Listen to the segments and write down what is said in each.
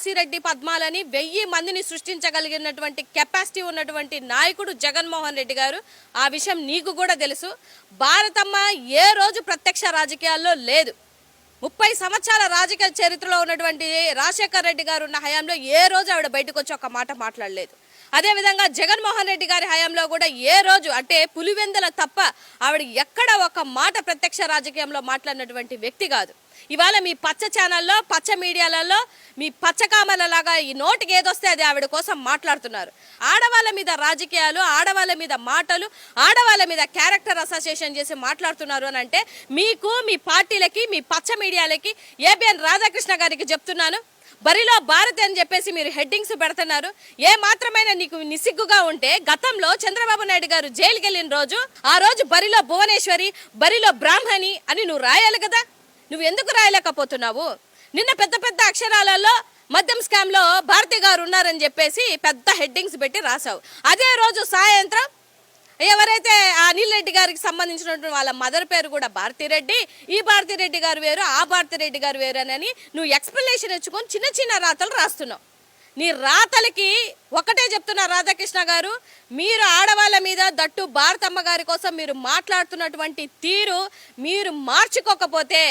వాసిరెడ్డి పద్మాలని 1000 మందిని సృష్టించగలిగినటువంటి కెపాసిటీ ఉన్నటువంటి నాయకుడు జగన్మోహన్ రెడ్డి గారు. ఆ విషయం నీకు కూడా తెలుసు. భారతమ్మ ఏ రోజు ప్రత్యక్ష రాజకీయాల్లో లేదు. 30 సంవత్సరాల రాజకీయ చరిత్రలో ఉన్నటువంటి రాజశేఖర్ రెడ్డి గారు ఉన్న హయాంలో ఏ రోజు ఆవిడ బయటకు వచ్చి ఒక మాట మాట్లాడలేదు. అదేవిధంగా జగన్మోహన్ రెడ్డి గారి హయాంలో కూడా ఏ రోజు అంటే పులివెందల తప్ప ఆవిడ ఎక్కడ ఒక మాట ప్రత్యక్ష రాజకీయంలో మాట్లాడినటువంటి వ్యక్తి కాదు. ఇవాళ మీ పచ్చ ఛానల్లో పచ్చ మీడియాలలో మీ పచ్చకామలలాగా ఈ నోటికి ఏదొస్తే అది ఆవిడ కోసం మాట్లాడుతున్నారు. ఆడవాళ్ళ మీద రాజకీయాలు, ఆడవాళ్ళ మీద మాటలు, ఆడవాళ్ళ మీద క్యారెక్టర్ అసోసియేషన్ చేసి మాట్లాడుతున్నారు అని అంటే మీకు, మీ పార్టీలకి, మీ పచ్చ మీడియాలకి, ఏబిఎన్ రాధాకృష్ణ గారికి చెప్తున్నాను, బరిలో భారత్ అని చెప్పేసి మీరు హెడ్డింగ్స్ పెడుతున్నారు. ఏ మాత్రమైన నీకు నిసిగ్గుగా ఉంటే గతంలో చంద్రబాబు నాయుడు గారు జైలుకి వెళ్ళిన రోజు ఆ రోజు బరిలో భువనేశ్వరి, బరిలో బ్రాహ్మణి అని నువ్వు రాయాలి కదా. నువ్వు ఎందుకు రాయలేకపోతున్నావు? నిన్న పెద్ద పెద్ద అక్షరాలలో మద్యం స్కామ్ లో భారతి గారు ఉన్నారని చెప్పేసి పెద్ద హెడ్డింగ్స్ పెట్టి రాసావు. అదే రోజు సాయంత్రం ఎవరైతే ఆ అనిల్ రెడ్డి గారికి సంబంధించినటువంటి వాళ్ళ మదర్ పేరు కూడా భారతిరెడ్డి, ఈ భారతిరెడ్డి గారు వేరు, ఆ భారతిరెడ్డి గారు వేరు అని నువ్వు ఎక్స్ప్లెనేషన్ ఇచ్చుకొని చిన్న చిన్న రాతలు రాస్తున్నావు. నీ రాతలకి ఒకటే చెప్తున్నా రాధాకృష్ణ గారు, మీరు ఆడవాళ్ళ మీద దట్టు భారతమ్మ గారి కోసం మీరు మాట్లాడుతున్నటువంటి తీరు మీరు మార్చుకోకపోతే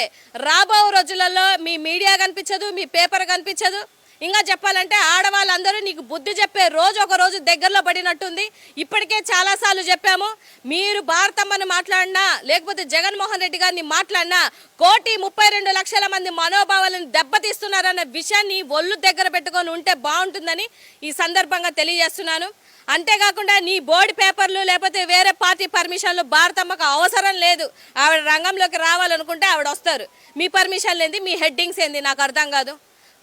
రాబో రోజులలో మీ మీడియా కనిపించదు, మీ పేపర్ కనిపించదు. ఇంకా చెప్పాలంటే ఆడవాళ్ళందరూ నీకు బుద్ధి చెప్పే రోజు ఒక రోజు దగ్గరలో పడినట్టుంది. ఇప్పటికే చాలాసార్లు చెప్పాము, మీరు భారతమ్మను మాట్లాడినా లేకపోతే జగన్మోహన్ రెడ్డి గారిని మాట్లాడినా 1,32,00,000 మంది మనోభావాలను దెబ్బతీస్తున్నారన్న విషయాన్ని ఒళ్ళు దగ్గర పెట్టుకొని ఉంటే బాగుంటుందని ఈ సందర్భంగా తెలియజేస్తున్నాను. అంతేకాకుండా నీ బోర్డు పేపర్లు లేకపోతే వేరే పార్టీ పర్మిషన్లు భారతమ్మకు అవసరం లేదు. ఆవిడ రంగంలోకి రావాలనుకుంటే ఆవిడ వస్తారు. మీ పర్మిషన్ లేని మీ హెడ్డింగ్స్ ఏంది నాకు అర్థం కాదు.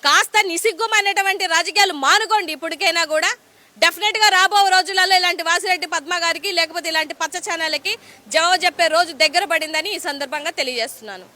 కాస్త నిసిగ్గుమైనటువంటి రాజకీయాలు మానుకోండి. ఇప్పటికైనా కూడా డెఫినెట్గా రాబో రోజులలో ఇలాంటి వాసిరెడ్డి పద్మ గారికి లేకపోతే ఇలాంటి పచ్చ ఛానళ్ళకి జవాబు చెప్పే రోజు దగ్గర పడిందని ఈ సందర్భంగా తెలియజేస్తున్నాను.